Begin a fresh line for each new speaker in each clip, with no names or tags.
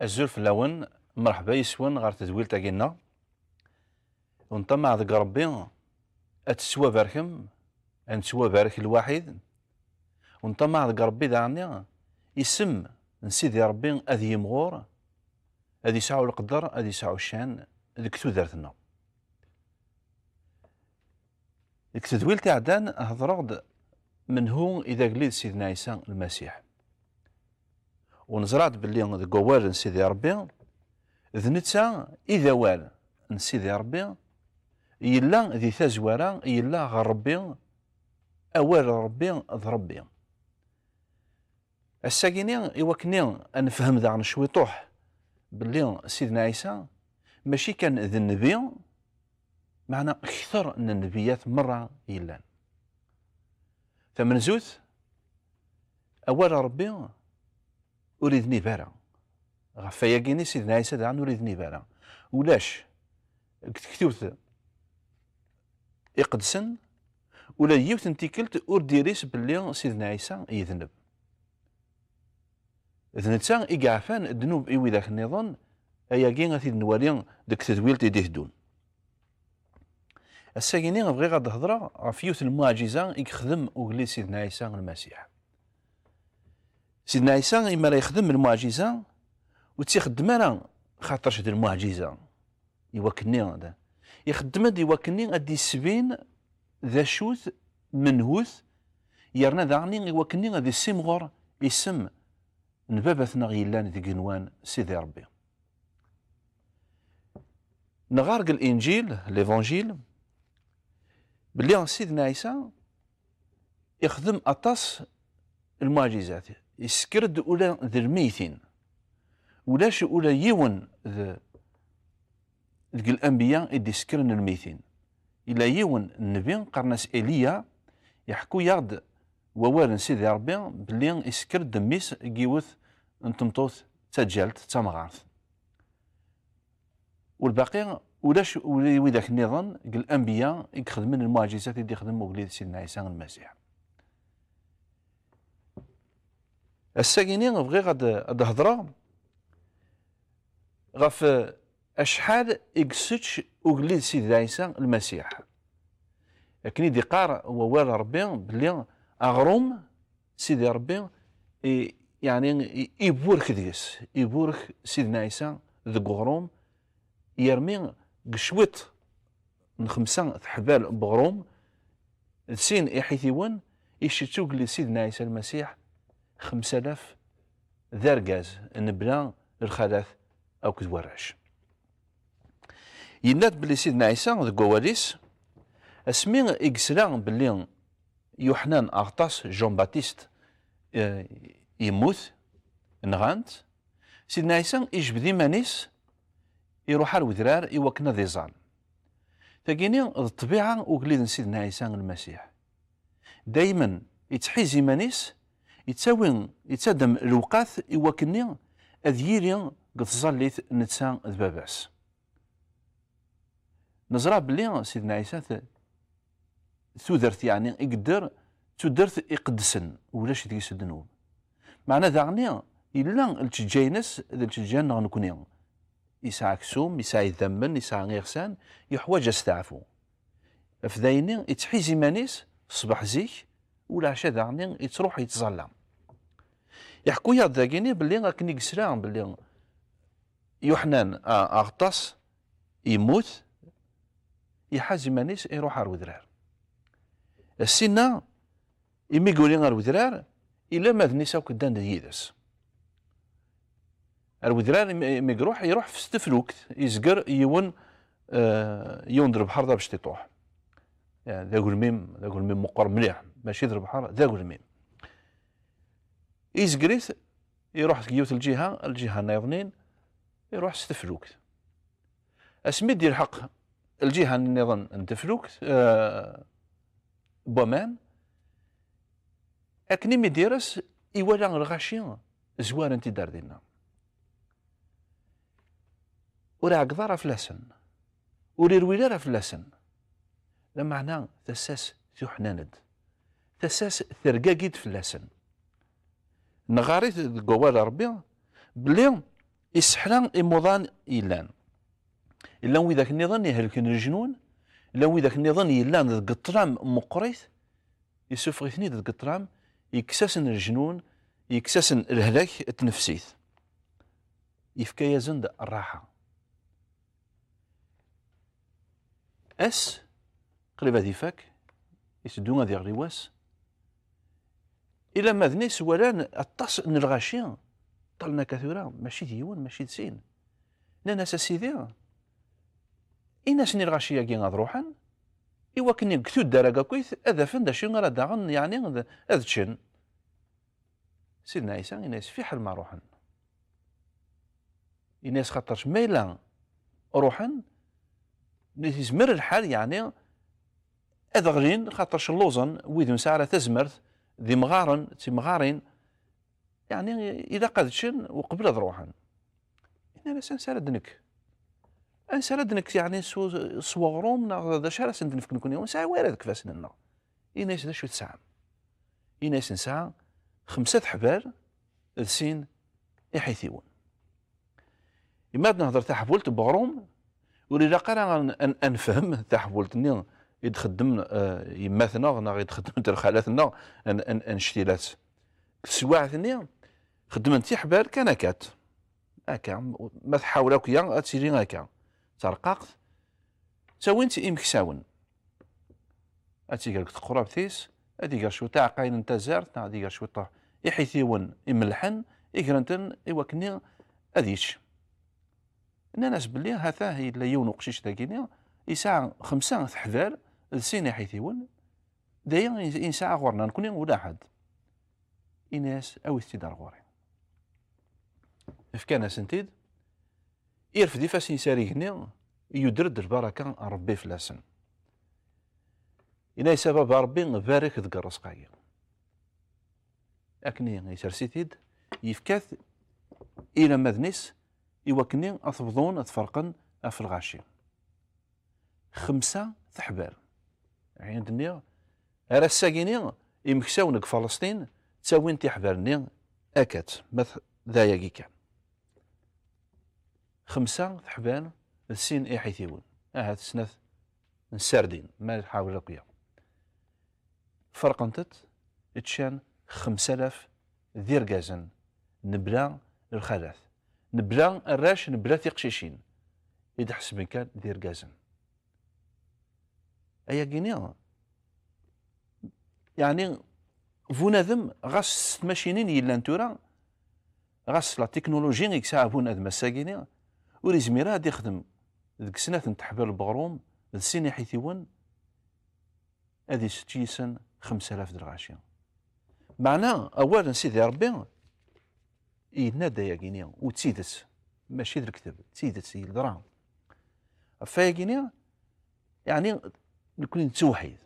الزول في اللون مرحبا يسون غير تزويل تاقينا ونطمع ذك ربي اتسوى باركم نسوى بارك الواحد ونطمع ذك ربي دعني يسم نسيدي ربي اذي يمغور اذي يسعو القدر اذي يسعو الشان ذيك تودرتنا ذيك تدويل تاعدان هضرغد من هو اذا قليل سيدنا عيسى المسيح ونزرعت باللي ذك وال نسيدي ربي ذنتا إذا وال نسيدي ربي يلا ذي تزوارا يلا غير ربي أوال ربي ذ ربي الساكيني إوكني نفهم ذا عن شويطوح باللي سيدنا عيسى ماشي كان ذي النبي معنا أكثر من النبيات مرة يلان فمن زوت أول ربي أريدني بارا غفاياكيني سيدنا عيسى دعا نريدني بارا ولاش كتبت يقدسن ولا يوت انتيكلت اور ديريس باللي سيدنا عيسى يذنب ذنتا إيقعفان الذنوب إيوي ذاك النظام أياكي غادي نوري ديك تدويل تيديهدون الساكيني غبغي غاد هضرة غف يوت المعجزة يخدم وقلي سيدنا عيسى المسيح سيدنا عيسى إما راه يخدم المعجزة وتيخدم انا خاطرش هاد المعجزه يوكلني هذا يخدم هاد يوكلني غادي يسبين ذا شوث منهوث يرنا داغني يوكلني غادي السمغور اسم نبابتنا غيلان ذي قنوان سيدي ربي نغارق الانجيل ليفانجيل بلي سيدنا عيسى يخدم اطاس المعجزات يسكرد اولا ذي الميتين ولاش ولا يون ذك الانبياء اللي سكرن الميتين الا يون النبي قرناس ايليا يحكوا يغد ووال سيدي ربي بلي يسكر دميس كيوث نتمطوث تجالت تمغارث والباقي ولاش وذاك النظام الانبياء يخدمون المعجزات اللي يخدموا وليد سيدنا عيسى المسيح الساكينين بغي غاد هضره غف أشحال إكسوتش وقليد سيدي عيسى المسيح لكن دي قار ووال ربي بلي أغروم سيدي ربي يعني يبورك ديس يبورك سيدنا عيسى ذو غروم يرمي قشويط نخمسة حبال بغروم سين إحيثيون يشتو قليد سيدنا عيسى المسيح 5000 ذرقاز نبلا الخلاث أو كتورعش ينات بلي سيدنا عيسى ذو واليس اسمي إكسلا بلي يوحنان أغطاس جون باتيست يموت نغانت سيدنا عيسى يجبد إيمانيس يروح على الودرار يوكنا ذي زال تاكيني الطبيعة وقليد سيدنا عيسى المسيح دايما يتحيز إيمانيس يتسادم الوقات يوكني أذيري قد ظليت نتسا ذباباس نزرع بلي سيدنا عيسى تودرت يعني يقدر تودرت يقدسن ولاش ديس الذنوب معنى ذاغني إلا التجاينس ذا التجان غنكوني يسعى كسوم يسعى يذمن يسعى غيرسان يحواج استعفو فدايني يتحيز إيمانيس صباح زيك ولا عشا ذاغني يتروح يتظلم يحكوا يا ذاكيني بلي غاكني قسرا بلي يوحنان أغطاس يموت يحاز مانيس يروح على الودرار السنة إمي يقولي على الودرار إلا ما ذنيسا وكدان يدس الودرار إمي يروح في ستفلوكت يزقر يون يوندر بحر ذا باش تطوح يعني ذاك الميم مقر مليح ماشي ذا البحر ذاك الميم يزقريث يروح كيوت الجهة الناظنين يروح ستفلوكت اسمي دير حق الجهة النظام نتفلوكت بومان اكني ميديرس يوالا الغاشي زوار انت دار دينا ورا قدارة فلاسن وري رويلارة فلاسن لمعنى تساس تحناند تساس ثرقاقيد فلاسن نغاريت قوال ربي بلي إسحلا إموضان إيلان إلا وإذاك النظام يهلك الجنون، إلا وإذاك النظام يلان ذا قطرام مقريث يسفغيثني ذا قطرام يكسسن الجنون، يكسسن الهلاك التنفسيث، يفكا يزند الراحة. قريب هذي فاك يسدون هذي غريواس إلا ما ذنيس ولان الطاس نلغاشيا طلنا كثيرا ماشي ديون ماشي دسين ناس سيدي إناس نلغاشيا كي غاد روحان إوا كني كتو الدرجة كويس هذا فين دا شي غير داغن يعني هذا تشن سيدنا عيسى إناس في حال ما روحان إناس خاطرش ميلا روحان يزمر الحال يعني هذا غرين خاطرش اللوزن ويدون ساعة تزمرت ذي مغارن تي مغارين يعني إذا قد تشن وقبل روحان إن أنا سردنك أنسردنك يعني صوغروم هذا شارع سندنك نكون يوم ساعة وارد كفاس لنا إناس ذا شو تسعة إناس نساعة 5 حبال السين يحيثيون إما نهضر تحولت بغروم ولي قرا أنفهم تحولت ني يتخدم يماثنا غنا يتخدم ترخالاتنا انشتيلات سواعثني خدمت حبال كان كات هكا ما تحاولك يا تسيري هكا ترققت تساوينت إمكساون أتيقالك تقرا بثيس هادي قال شو تاع قاين انت زارت هادي قال شو طاح يحيثيون يملحن يكرنتن إوكني أديش ناس بلي هذا هي لا يون قشيش تاكيني يساع 5 حذار السين يحيثيون دايما يساع غورنا نكون ولا حد إناس أو استدار غوري فكان سنتيد يرفدي فاسين ساريغني يدرد البركة ربي فلاسن إنا سبب ربي بارك ذك الرزقايا أكني يسرسيتيد يفكاث إلى مذنس يوكني أثبضون أتفرقن في الغاشي 5 حبال يعني الدنيا أرى الساقيني يمكساونك فلسطين تساوين تحبالني أكات مثل ذايا كان 5 حبال السين إحيثيون هاد سنة السردين ما نحاول لقيا فرقنتت تشان 5000 ذي رقازن نبلا الخلاث نبلا الراش نبلا تقشيشين إذا حسب كان ذي رقازن أيا كينيا يعني فونادم غاس ماشينين يلان تورا غاس لا تكنولوجي يكسا فونادم الساكينيا وريزميرا غادي يخدم ذيك سنة تحبال البغروم السين حيثيون هادي ستيسن 5000 درغاشيا معناه أولا سيدي ربي ينادى يا كينيا وتسيدس ماشي الكتب تسيدس هي الدراهم فيا كينيا يعني نكون توحيد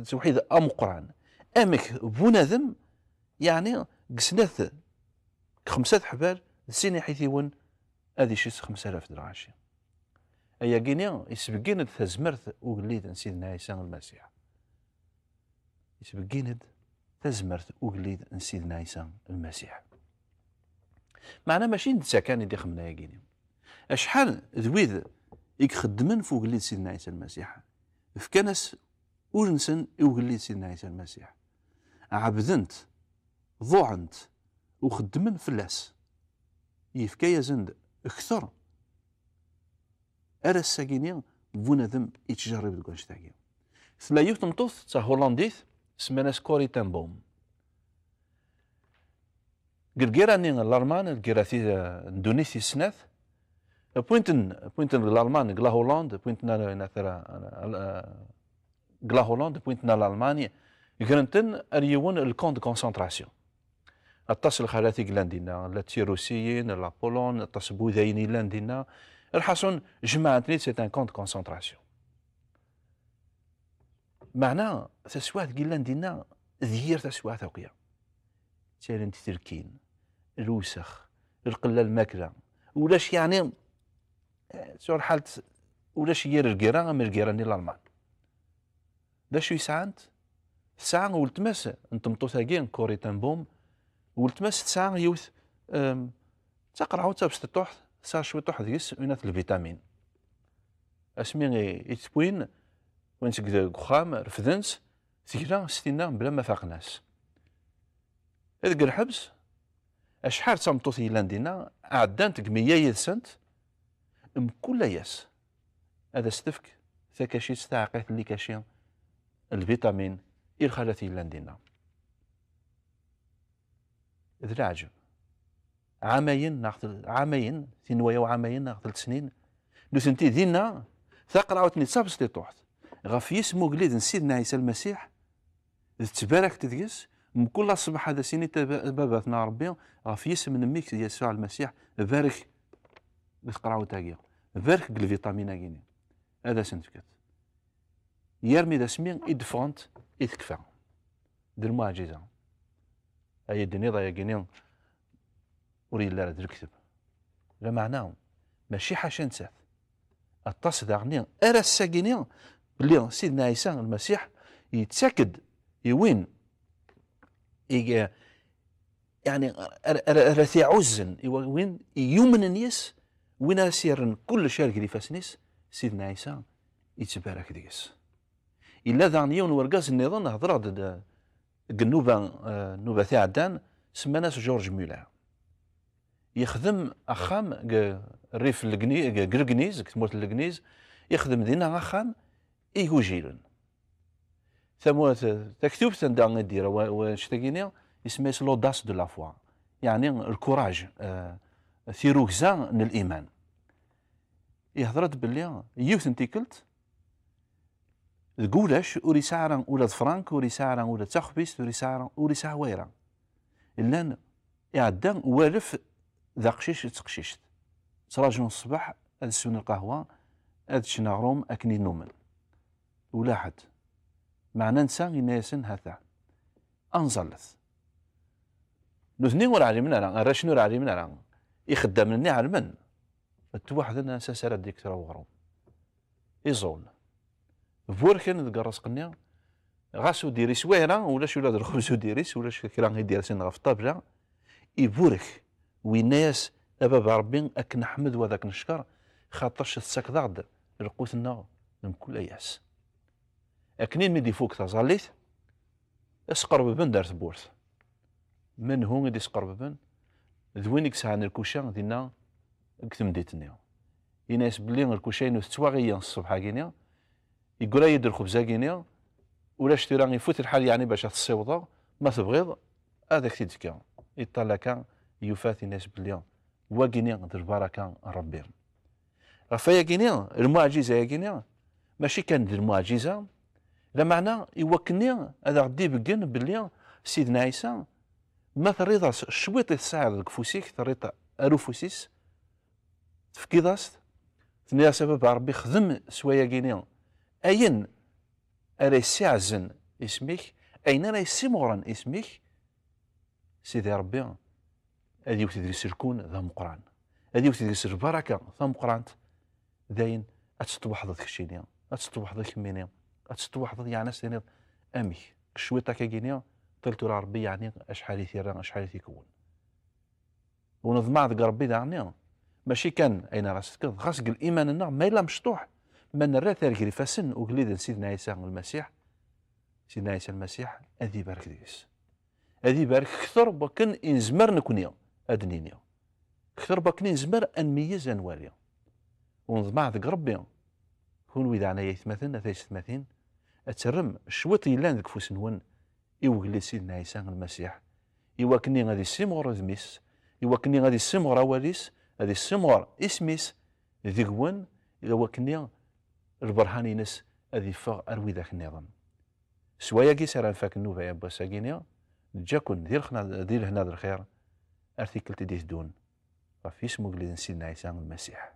توحيد أمقران أمك بنادم يعني قسنات 5 حبال السين حيثيون هادي شي 5000 درغاشيا أيا كينيا يسبقين تزمرت وقليد سيدنا عيسى المسيح يسبقين تزمرت وقليد سيدنا عيسى المسيح معنا ماشي نتسا كان يدي خمنا يا كينيا أشحال ذويذ يخدمن فوق قليد سيدنا عيسى المسيح فكانس ورنسن وقليد سيدنا عيسى المسيح عبدنت ضوعنت وخدمن فلاس يفكايا زند اكثر أرى الساكينيا بونادم يتجرب الكونش تاعي ثلاثة تمطوث تا هولنديث سماناس كوري تنبوم قرقيراني الألمان القيراثي اندونيسي السناث بوينتن الألمان قلا هولند بوينتنا نثرا قلا هولند بوينتنا الألمانيا قرنتن أريون الكون دو كونسنتراسيون اتصل خالاتي قلاندينا التيروسيين لا بولون اتصل بوذايني لاندينا الحصون جماعتني سي ان كونت كونسنتراسيون معناه تسوات قلاندينا ذير تسوات وقيا تالنت تركين الوسخ القله الماكله ولاش يعني سور حالت ولاش يير الكيران من الكيراني الالمان لاش يسعانت ساعه ولتمس انتم طوثاكين كوري تنبوم ولتمس ساعه يوث تقرعو تابستطوح سا شويطوح ديس وينات الفيتامين اسمي يتبوين وين تقدر خام رفدنس تيلا ستينا بلا ما فاقناس هذاك الحبس اشحال تمطوط يلان دينا عدانت كمية يدسنت كل ياس هذا ستفك ثكاشي ستعقيت اللي كاشي الفيتامين الخالات يلان دينا ذا العجب عامين ثنوايا وعامين ناخذ سنين لو سنتي دينا ثقرا عاوتاني تصابس لي طوحت غاف يسمو قليد سيدنا عيسى المسيح تبارك تدقس من كل صباح هذا سيني باباتنا ربي غاف يسم نميك يسوع المسيح بارك بتقراو تاقيا بارك بالفيتامين كيني هذا سنتفكت يرمي ذا سمين يدفونت يتكفى دير المعجزه هي الدنيا ضايا كيني وري لا راه الكتب لا معناه ماشي حاشا نسات الطاس داغني ارا الساكيني بلي سيدنا عيسى المسيح يتاكد يوين يعني راه عزن وين يومن الناس وين سيرن كل شارك اللي فاسنيس سيدنا عيسى يتبارك ديس الا ذانيون ورقاز النظام هضر النوبه تاع عدان سماناس جورج ميلر يخدم اخام الريف الكنيز كتموت الكنيز يخدم دينا اخام ايجوجيلن ثموات تكتب تندع ديرا واشتاقيني اسمه لوداس دو لا فوا يعني الكوراج ثيروكزا من الايمان يهضرت باللي يوث انتيكلت تقولاش وري ساعرا ولاد فرانك وري ساعرا ولاد تخبيست وري ساعرا وري ساعة ويرا إلا يعدا والف ذا قشيش تقشيشت تراجعون الصباح هاد سون القهوة هاد شناغروم أكني نومن ولا حد معنا نسا يناسن هذا أنزلت نثني ورا علمنا راه شنو راه علمنا راه يخدم مني علمن التواحد انا ساسرا ديكترا وغروم يزول بوركن ذكر قنيا غاسو ديري سويرة ولا شو ولاد الخبز وديريس ولا شو كرا يدير سن غف الطابلة يبورك ويناس أبا ربي أك نحمد وذاك نشكر خاطرش تساك ضغط القوتنا من كل أياس أكنين مدي فوق تزاليت اسقرب بن دارت بورث من هو غادي يسقرب بن ذوينك ساعن الكوشان دينا كتم ديتني يناس بلي الكوشين تتواغيا الصبح كينيا يقول يدير الخبزه كينيا ولا شتي يفوت الحال يعني باش تصيوضا ما تبغيض هذاك تيدكا يطلع كان يفات الناس بلي واكينيا د البركه ربي غفايا كينيا المعجزه يا كينيا ماشي كان دير المعجزه لا معنى يوكني هذا غدي يبين بلي سيدنا عيسى ما تريض شويط يساعد الكفوسيك تريض اروفوسيس تفكيضاست ثنيا سبب ربي خدم سوايا كينيا اين راه يسعزن اسمك اين راه يسمغرن اسمك سيدي ربي هذه وتدرس الكون ذا مقران هذه وتدرس البركه ذا مقران داين اتستوحظ ذاك الشيء اتستوحظ ذاك مينيا اتستوحظ يعني سنيد امي شويطه كاينيا قلت له ربي يعني اشحال يثير اشحال يكون ونظمع ذاك ربي يعني ماشي كان اين راسك خاصك الايمان لنا ما الا مشطوح من الرات اللي فاسن وقليد سيدنا عيسى المسيح سيدنا عيسى المسيح اذي بارك ديس اذي بارك كثر بكن انزمر نكونيا ادنينيا كثر بكن انزمر انميز انواليا ونظمع ذاك ربي كون ويدا عنايا يثمثن ثيثمثين اترم شويط يلان ذاك فوسنون يوغلي سيدنا عيسى المسيح يواكني غادي السيمغور ذميس يواكني غادي السيمغور اواليس غادي السيمغور اسميس ذيكون يواكني البرهان ينس هذي فاغ اروي ذاك النظام سوايا كي سرا فاك النوبه يا بوساكينيا جاكن دير هنا الخير ارتيكل تديس دون ففي اسمه سيدنا عيسى المسيح